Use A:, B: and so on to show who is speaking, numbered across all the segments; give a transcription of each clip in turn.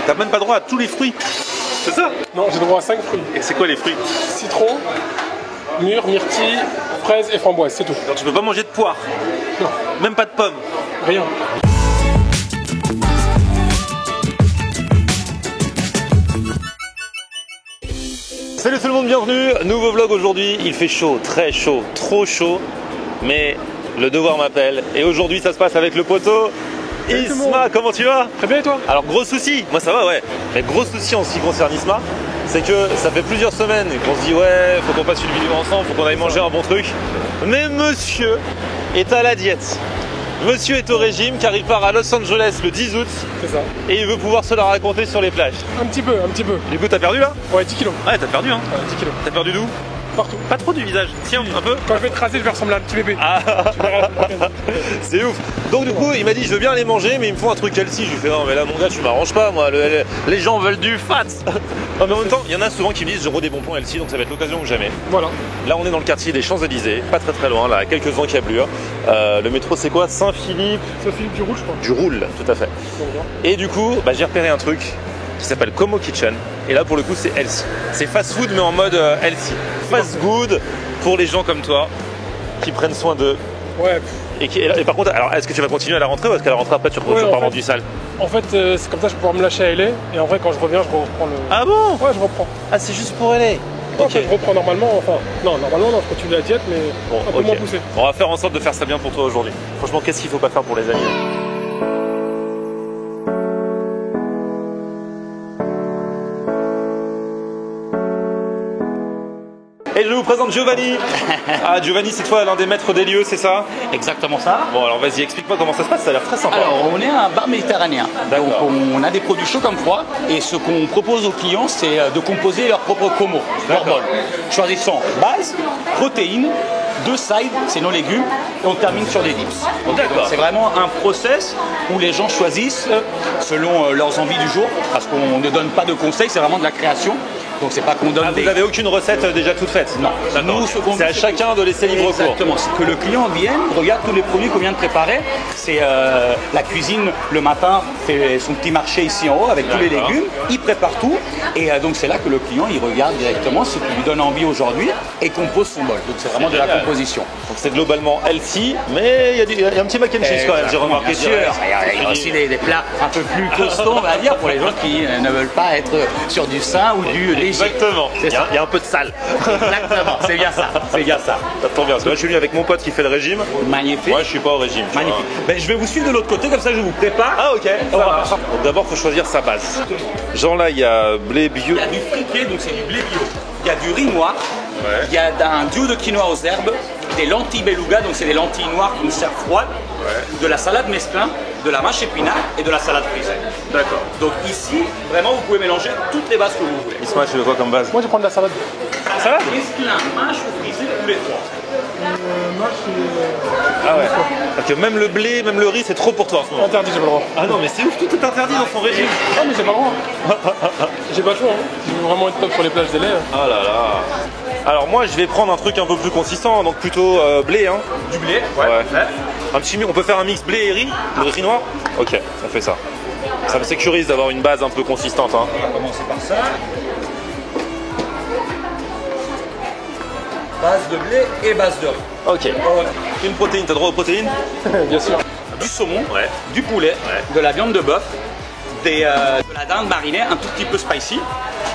A: T'as même pas droit à tous les fruits. C'est ça?
B: Non, j'ai droit à 5 fruits.
A: Et c'est quoi les fruits?
B: Citron, mûre, myrtille, fraise et framboise, c'est tout.
A: Alors tu peux pas manger de poire?
B: Non.
A: Même pas de pommes?
B: Rien.
A: Salut tout le monde, bienvenue, nouveau vlog aujourd'hui. Il fait chaud, très chaud, trop chaud, mais le devoir m'appelle. Et aujourd'hui ça se passe avec le poteau Isma. Comment tu vas?
B: Très bien, et toi?
A: Alors gros souci, moi ça va, ouais, mais gros souci en ce qui concerne Isma, c'est que ça fait plusieurs semaines qu'on se dit ouais, faut qu'on fasse une vidéo ensemble, faut qu'on aille manger un bon truc. Mais monsieur est à la diète. Monsieur est au régime car il part à Los Angeles le 10 août.
B: C'est ça.
A: Et il veut pouvoir se la raconter sur les plages.
B: Un petit peu.
A: Du coup t'as perdu là?
B: Ouais, 10 kilos.
A: Ouais, t'as perdu hein.
B: Ouais, 10 kilos.
A: T'as perdu d'où?
B: Partout.
A: Pas trop du visage, tiens un peu.
B: Quand je vais te raser, je vais ressembler à un petit bébé.
A: Ah. C'est ouf. Donc du coup il m'a dit je veux bien les manger mais il me faut un truc healthy. Je lui fais non mais là mon gars tu m'arranges pas moi, les gens veulent du fat. Non, mais en même temps il y en a souvent qui me disent j'aurai des bons plans healthy donc ça va être l'occasion ou jamais.
B: Voilà.
A: Là on est dans le quartier des Champs-Élysées, pas très loin, là à quelques encablures. Le métro c'est quoi? Saint-Philippe?
B: Saint-Philippe du Roule, je crois.
A: Du Roule, tout à fait. Et du coup j'ai repéré un truc qui s'appelle Como Kitchen. Et là pour le coup c'est healthy. C'est fast food mais en mode healthy. Fast good pour les gens comme toi qui prennent soin d'eux.
B: Ouais.
A: Et par contre, alors est-ce que tu vas continuer à la rentrée ou est-ce qu'à la rentrée après tu repars dans du sale?
B: En fait, c'est comme ça je vais pouvoir me lâcher à LA. Et en vrai, quand je reviens, je reprends le.
A: Ah bon?
B: Ouais, je reprends.
A: Ah, c'est juste pour LA?
B: En fait, je reprends normalement. Enfin, non, normalement, non, je continue la diète, mais
A: bon,
B: un peu moins poussé.
A: On va faire en sorte de faire ça bien pour toi aujourd'hui. Franchement, qu'est-ce qu'il faut pas faire pour les amis? Et je vous présente Giovanni. Ah, Giovanni, c'est toi l'un des maîtres des lieux, c'est ça?
C: Exactement ça.
A: Bon, alors vas-y, explique-moi comment ça se passe, ça a l'air très sympa.
C: Alors, on est un bar méditerranéen. Donc, on a des produits chauds comme froids. Et ce qu'on propose aux clients, c'est de composer leur propre como, leur bol. Choisissant base, protéines, 2 sides, c'est nos légumes, et on termine sur des dips.
A: D'accord.
C: C'est vraiment un process où les gens choisissent selon leurs envies du jour, parce qu'on ne donne pas de conseils, c'est vraiment de la création. Donc c'est pas qu'on donne
A: Vous n'avez aucune recette déjà toute faite?
C: Non.
A: Nous, c'est à chacun de laisser libre cours.
C: Exactement. C'est que le client vienne, regarde tous les produits qu'on vient de préparer. C'est la cuisine le matin fait son petit marché ici en haut avec tous les légumes. Il prépare tout et donc c'est là que le client il regarde directement ce qui lui donne envie aujourd'hui et compose son bol. Donc c'est vraiment de la composition.
A: Donc c'est globalement healthy, mais il y a un petit mac and cheese quand même. J'ai remarqué.
C: Bien sûr. Il y a aussi des plats un peu plus costauds, on va dire, pour les gens qui ne veulent pas être sur du sain ou du léger.
A: Exactement, il y a un peu de sale.
C: Exactement, c'est bien ça, c'est bien ça.
A: Ça tombe bien, parce que là je suis venu avec mon pote qui fait le régime.
C: Magnifique.
A: Moi je suis pas au régime.
C: Magnifique. Ben, je vais vous suivre de l'autre côté, comme ça je vous prépare.
A: Ah ok, ça marche. Donc d'abord il faut choisir sa base. Genre là il y a blé bio.
C: Il y a du friquet, donc c'est du blé bio. Il y a du riz noir.
A: Ouais.
C: Il y a un duo de quinoa aux herbes. Des lentilles beluga, donc c'est des lentilles noires qu'on sert froides. Ouais. De la salade mesclin, de la mâche épinard et de la salade frisée. D'accord. Donc ici, vraiment, vous pouvez mélanger toutes les bases que vous voulez.
A: Isma, tu veux quoi comme base?
B: Moi, je vais prendre de la salade.
C: Salade mesclin, mâche ou frisée, tous les trois.
A: Ah ouais. Ok, même le blé, même le riz, c'est trop pour toi en ce moment.
B: Interdit, j'ai pas le droit.
A: Ah non, mais c'est ouf, tout est interdit dans son régime.
B: Ah, mais j'ai pas le droit. J'ai pas le choix. Hein. Je veux vraiment être top sur les plages des laits.
A: Ah là là. Alors moi je vais prendre un truc un peu plus consistant, donc plutôt blé hein.
C: Du blé,
A: Ouais. Un petit, on peut faire un mix blé et riz, le riz noir. Ok, on fait ça. Ça me sécurise d'avoir une base un peu consistante hein.
C: On va commencer par ça. Base de blé et base de riz.
A: Ok. Une protéine, t'as droit aux protéines?
B: Bien sûr.
C: Du saumon,
A: Ouais.
C: du poulet, de la viande de bœuf, de la dinde marinée, un tout petit peu spicy.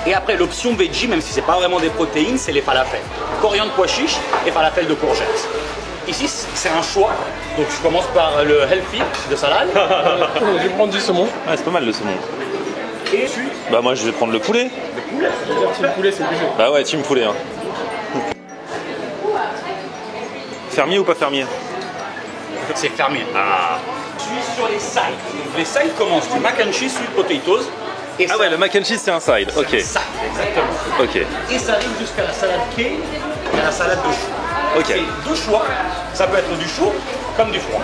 C: Et après, l'option veggie, même si c'est pas vraiment des protéines, c'est les falafels. Coriandre, pois chiche et falafel de courgettes. Ici, c'est un choix. Donc, je commence par le healthy de salade.
B: Je vais prendre du saumon.
A: Ouais, c'est pas mal le saumon.
C: Et puis,
A: Bah moi je vais prendre le poulet.
C: le poulet.
B: Je veux dire, team poulet, c'est obligé.
A: Bah ouais, team poulet hein. Fermier ou pas fermier?
C: C'est fermier. Ah. Je suis sur les sides. Donc, les sides commencent du mac and cheese, sweet potatoes. Et
A: Ah ouais, le mac and cheese c'est un side.
C: c'est
A: Ok.
C: un side, exactement.
A: Ok.
C: Et ça arrive jusqu'à la salade kale et à la salade de chou.
A: Ok.
C: C'est deux choix. Ça peut être du chaud comme du froid.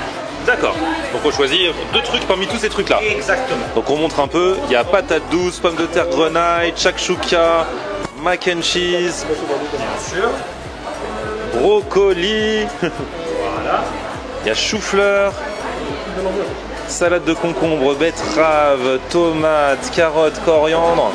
A: D'accord. Donc on choisit deux trucs parmi tous ces trucs là.
C: Exactement.
A: Donc on montre un peu, il y a patate douce, pommes de terre grenaille, shakshuka, mac and cheese,
C: Bien sûr.
A: brocoli,
C: Voilà.
A: il y a chou-fleur, salade de concombre, betterave, tomates, carottes, coriandre.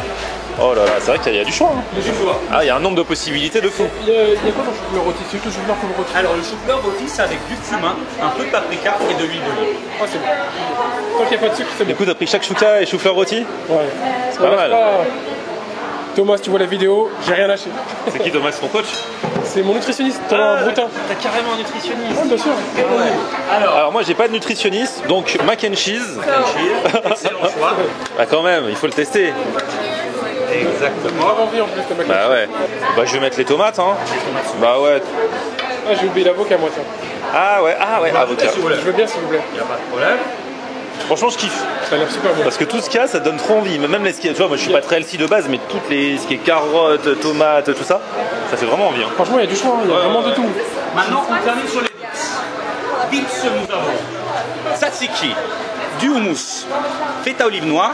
A: Oh là là, c'est vrai qu'il y a du choix. Hein.
C: Le chou-fleur.
A: Ah, il y a un nombre de possibilités de fou.
B: Il y a quoi dans le chou-fleur rôti? C'est juste le chou-fleur qu'on rôti.
C: Alors le chou-fleur rôti, c'est avec du cumin, un peu de paprika et de l'huile d'olive.
B: Ah, c'est bon. Tant qu'il n'y a pas de sucre, c'est
A: Du
B: bon.
A: coup, t'as pris shakshuka et chou-fleur rôti?
B: Ouais.
A: C'est pas mal.
B: Thomas, tu vois la vidéo, j'ai rien lâché.
A: C'est qui Thomas, ton coach?
B: C'est mon nutritionniste, Thomas Broutin.
A: T'as carrément un nutritionniste.
B: Ouais, bien sûr.
A: Alors moi, j'ai pas de nutritionniste, donc mac and cheese.
C: Excellent choix.
A: Bah quand même, il faut le tester.
C: Exactement.
B: Grave envie en plus, le mac.
A: Bah ouais. Bah je vais mettre les tomates, hein. Bah ouais.
B: Ah, j'ai oublié l'avocat, moi, tiens.
A: Ah ouais, avocat.
C: Si vous voulez.
B: Je veux bien, s'il vous plaît.
C: Il n'y a pas de problème.
A: Franchement, je kiffe.
B: Ça a l'air super bon.
A: Parce que tout ce qu'il y a, ça donne trop envie. Mais même les tu vois, moi je suis pas très healthy de base, mais toutes les ce qui est carottes, tomates, tout ça, ça fait vraiment envie. Hein.
B: Franchement, il y a du choix, il y a vraiment de tout.
C: Maintenant, on termine sur les dips. Dips, nous avons tzatziki, du houmous, feta olive noire,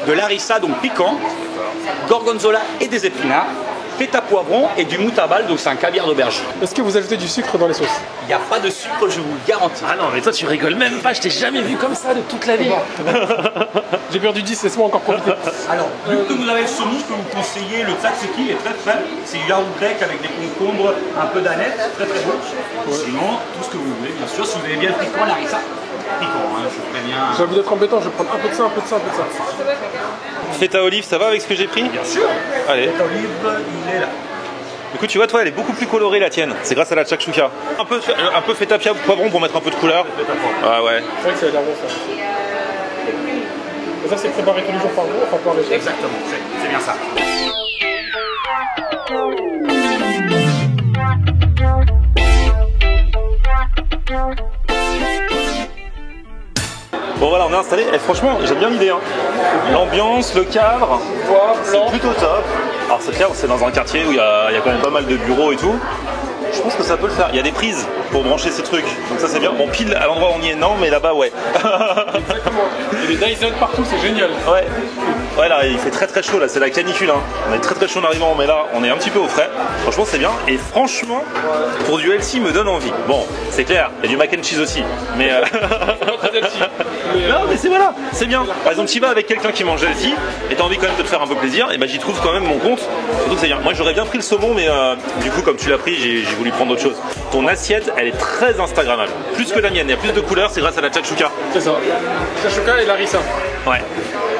C: de l'harissa, donc piquant, gorgonzola et des épinards, feta poivron et du moutabal, donc c'est un caviar d'aubergine.
B: Est-ce que vous ajoutez du sucre dans les sauces?
C: Il n'y a pas de sucre, je vous le garantis.
A: Ah non, mais toi tu rigoles même pas, je t'ai jamais vu comme ça de toute la vie.
B: J'ai perdu 10, laisse-moi encore profiter.
C: Alors, vu que vous avez le saumon, je peux vous conseiller le tzatziki, il est très frais. C'est du yaourt grec avec des concombres, un peu d'aneth, très très bon. Sinon, tout ce que vous voulez, bien sûr, si vous avez bien le piquant, l'harissa, piquant, hein, je vous préviens.
B: J'ai envie d'être embêtant, je vais prendre un peu de ça, un peu de ça, un peu de ça.
A: Feta olive, ça va avec ce que j'ai pris?
C: Bien sûr,
A: Allez.
C: l'olive, il est là.
A: Du coup, tu vois, toi, elle est beaucoup plus colorée la tienne. C'est grâce à la shakshuka. Un peu feta poivron pour mettre un peu de couleur. Ah ouais.
B: C'est vrai que ça a l'air bon, ça. Et ça, c'est préparé tous les jours par jour, enfin par les.
C: Exactement, c'est bien ça.
A: Bon voilà, on est installé. Et franchement, j'aime bien l'idée. Hein. L'ambiance, le cadre, c'est plutôt top. Alors c'est clair, c'est dans un quartier où il y a quand même pas mal de bureaux et tout. Je pense que ça peut le faire. Il y a des prises pour brancher ces trucs. Donc ça c'est bien. Bon, pile à l'endroit où on y est, non, mais là-bas, ouais.
B: Exactement. Il y a des Dyson partout, c'est génial.
A: Ouais. Ouais, là, il fait très très chaud. Là, c'est la canicule. Hein. On est très très chaud en arrivant, mais là, on est un petit peu au frais. Franchement, c'est bien. Et franchement, pour du healthy, me donne envie. Bon, c'est clair. Il y a du mac and cheese aussi. Mais. Non, mais c'est voilà, c'est bien. Par exemple, tu vas avec quelqu'un qui mange healthy et t'as envie quand même de te faire un peu plaisir, et ben j'y trouve quand même mon compte. Surtout que c'est bien. Moi, j'aurais bien pris le saumon, mais du coup, comme tu l'as pris, j'ai voulu prendre autre chose. Ton assiette, elle est très instagrammable. Plus que la mienne. Il y a plus de couleurs, c'est grâce à la shakshuka.
B: C'est ça. Shakshuka et larissa.
A: Ouais.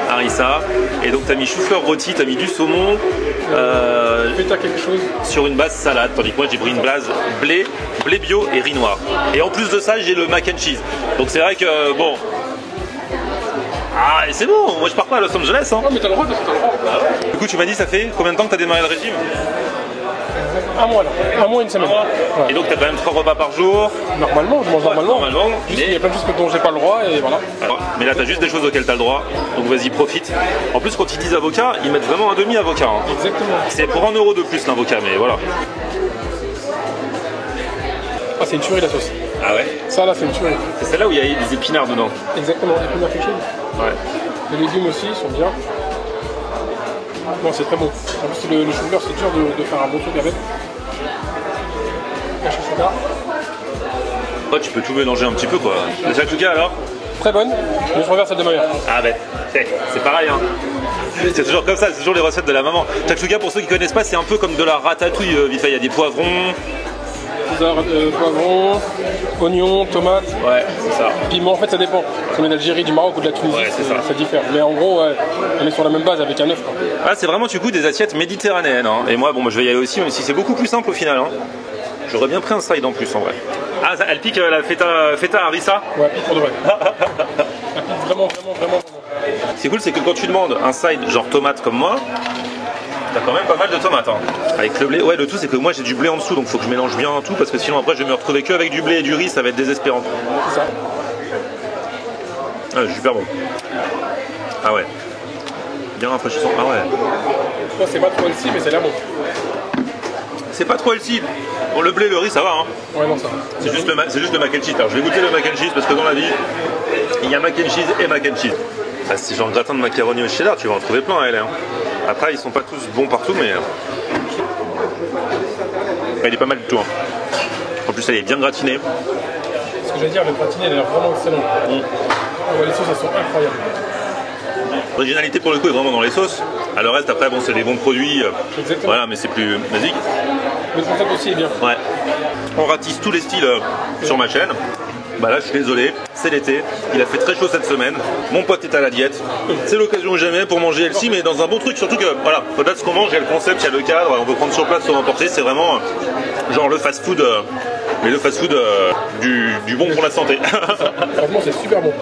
A: Harissa. Et donc, t'as mis chou-fleur rôti, t'as mis du saumon.
B: Feta quelque chose.
A: Sur une base salade, tandis que moi j'ai pris une base blé bio et riz noir. Et en plus de ça, j'ai le mac and cheese. Donc c'est vrai que bon. Ah, et c'est bon, moi je pars pas à Los Angeles. Hein.
B: Non, mais t'as le droit, t'as le droit.
A: Du coup, tu m'as dit, ça fait combien de temps que t'as démarré le régime?
B: Un mois là. Un mois, une semaine.
A: Et donc t'as quand même 3 repas par jour.
B: Normalement, je mange normalement. Juste, il y
A: Mais...
B: a plein de choses dont j'ai pas le droit et voilà.
A: mais là t'as juste des choses auxquelles t'as le droit. Donc vas-y, profite. En plus, quand ils disent avocat, ils mettent vraiment un demi-avocat. Hein.
B: Exactement.
A: C'est pour 1 € de plus l'avocat, mais voilà.
B: Ah, c'est une tuerie la sauce.
A: Ah ouais?
B: Ça là, c'est une tuerie.
A: C'est celle-là où il y a des épinards dedans.
B: Exactement, épinards fichés.
A: Ouais.
B: Les légumes aussi sont bien. Bon, c'est très bon. En plus, le chou-fleur, c'est dur de faire un bon truc avec. La shakshuka.
A: Ouais, tu peux tout mélanger un petit peu quoi. La shakshuka alors?
B: Très bonne, mais je reverse celle de ma mère.
A: Ah ben, c'est pareil hein. C'est toujours comme ça, c'est toujours les recettes de la maman. Shakshuka, pour ceux qui connaissent pas, c'est un peu comme de la ratatouille. Vite fait, il y a des poivrons.
B: Poivrons, oignons, tomates,
A: Ouais, c'est ça.
B: piment, en fait ça dépend. Si on est d'Algérie, du Maroc ou de la Tunisie,
A: Ouais, c'est ça.
B: ça diffère. Mais en gros, ouais, on est sur la même base avec un œuf. Quoi.
A: Ah, c'est vraiment du coup des assiettes méditerranéennes. Hein. Et moi, bon, je vais y aller aussi, même si c'est beaucoup plus simple au final. Hein. J'aurais bien pris un side en plus en vrai. Ah, elle pique la feta harissa.
B: Ouais, pour de vrai. Elle pique vraiment.
A: C'est cool, c'est que quand tu demandes un side genre tomate comme moi, t'as quand même pas mal de tomates. Hein. Avec le blé, ouais, le tout c'est que moi j'ai du blé en dessous, donc faut que je mélange bien tout parce que sinon après je vais me retrouver que avec du blé et du riz, ça va être désespérant.
B: C'est ça.
A: Ah, super bon. Ah ouais. Bien rafraîchissant. Ah ouais.
B: Moi, c'est pas trop healthy, mais c'est là bon.
A: C'est pas trop healthy. Bon, le blé, le riz, ça va. Hein.
B: Ouais, non, ça va.
A: C'est juste le mac and cheese. Alors je vais goûter le mac and cheese parce que dans la vie, il y a mac and cheese et mac and cheese. Ah, c'est genre le gratin de macaroni au cheddar, tu vas en trouver plein à LA. Hein. Après, ils sont pas tous bons partout, mais il est pas mal du tout. Hein. En plus, elle est bien gratinée.
B: Ce que j'allais dire, le gratiné, il a l'air vraiment excellent. Ouais, les sauces, elles sont incroyables.
A: L'originalité pour le coup est vraiment dans les sauces. Alors le reste après bon c'est des bons produits.
B: Exactement.
A: Voilà mais c'est plus basique.
B: Mais le concept aussi est bien.
A: Ouais. On ratisse tous les styles sur ma chaîne. Bah là je suis désolé, c'est l'été, il a fait très chaud cette semaine, mon pote est à la diète, c'est l'occasion ou jamais pour manger healthy mais dans un bon truc, surtout que voilà, au-delà de ce qu'on mange, il y a le concept, il y a le cadre, on peut prendre sur place ou emporter, c'est vraiment genre le fast food, mais le fast food du bon pour la santé.
B: Franchement c'est super bon.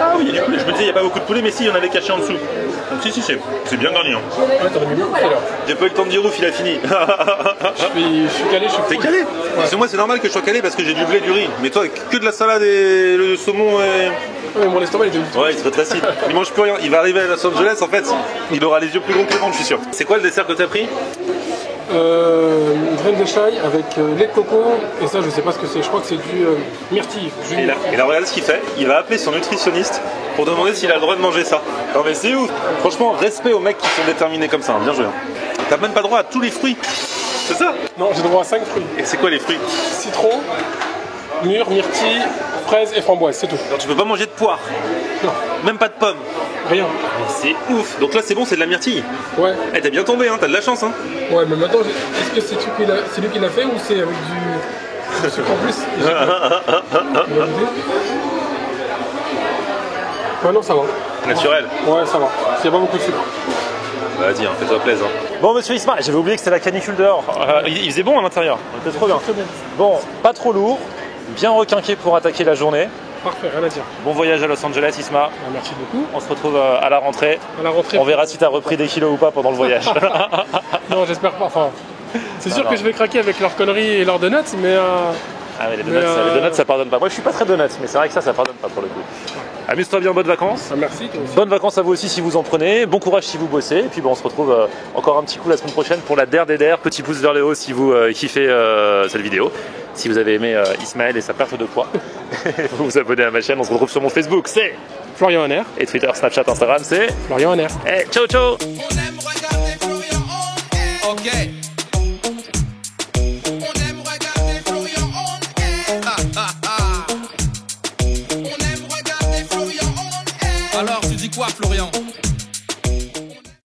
A: Ah oui, il y a du poulet, je me disais il n'y a pas beaucoup de poulet mais si, il y en avait caché en dessous. Donc si c'est bien garni. Hein.
B: Ouais, t'en as mis beaucoup tout à l'heure.
A: J'ai pas eu le temps de dire ouf, il a fini.
B: Je suis calé, je suis
A: T'es
B: full.
A: calé Parce que moi c'est normal que je sois calé parce que j'ai du blé et du riz. Mais toi que de la salade et le saumon et...
B: Ouais, mon estomac il était
A: Ouais, il se rétrécit. Il mange plus rien. Il va arriver à Los Angeles en fait. Il aura les yeux plus gros que le ventre, je suis sûr. C'est quoi le dessert que t'as pris?
B: graines de chai avec lait de coco. Et ça je sais pas ce que c'est, je crois que c'est du myrtille.
A: Et là, regarde ce qu'il fait. Il va appeler son nutritionniste pour demander s'il a le droit de manger ça. Non mais c'est ouf. Franchement, respect aux mecs qui sont déterminés comme ça. Hein. Bien joué. Hein. T'as même pas droit à tous les fruits. C'est ça?
B: Non, j'ai droit à 5 fruits.
A: Et c'est quoi les fruits?
B: Citron, mûre, myrtille, fraise et framboise, c'est tout.
A: Alors tu peux pas manger de poire.
B: Non,
A: Même pas de pommes.
B: rien.
A: C'est ouf. Donc là c'est bon, c'est de la myrtille.
B: Ouais,
A: Eh t'es bien tombé, hein. T'as de la chance. Hein.
B: ouais, mais maintenant, est-ce que c'est lui qui l'a fait ou c'est avec du sucre en plus? Ouais, non, ça va.
A: Naturel.
B: Ouais, ça va. Il n'y a pas beaucoup de sucre.
A: Vas-y, hein, fais-toi plaisir. Bon, monsieur Isma, j'avais oublié que c'était la canicule dehors. Il faisait bon à l'intérieur. C'était trop bien. Bon, pas trop lourd, bien requinqué pour attaquer la journée.
B: Parfait, rien à dire.
A: Bon voyage à Los Angeles, Isma.
B: Merci beaucoup.
A: On se retrouve à la rentrée.
B: À la rentrée.
A: On verra si tu as repris des kilos ou pas pendant le voyage.
B: Non, j'espère pas. Enfin, c'est sûr
A: Alors.
B: que je vais craquer avec leurs conneries et leurs donuts, mais.
A: Ah mais les donuts, ça pardonne pas. Moi je suis pas très donuts, mais c'est vrai que ça pardonne pas pour le coup. Amuse-toi bien, bonnes vacances.
B: Ah, merci, toi aussi.
A: Bonnes vacances à vous aussi si vous en prenez. Bon courage si vous bossez. Et puis bon, on se retrouve encore un petit coup la semaine prochaine pour la der des der. Petit pouce vers le haut si vous kiffez cette vidéo. Si vous avez aimé Ismaël et sa perte de poids, vous vous abonnez à ma chaîne. On se retrouve sur mon Facebook, c'est
B: Florian Honner.
A: et Twitter, Snapchat, Instagram, c'est
B: Florian Honner.
A: ciao ciao.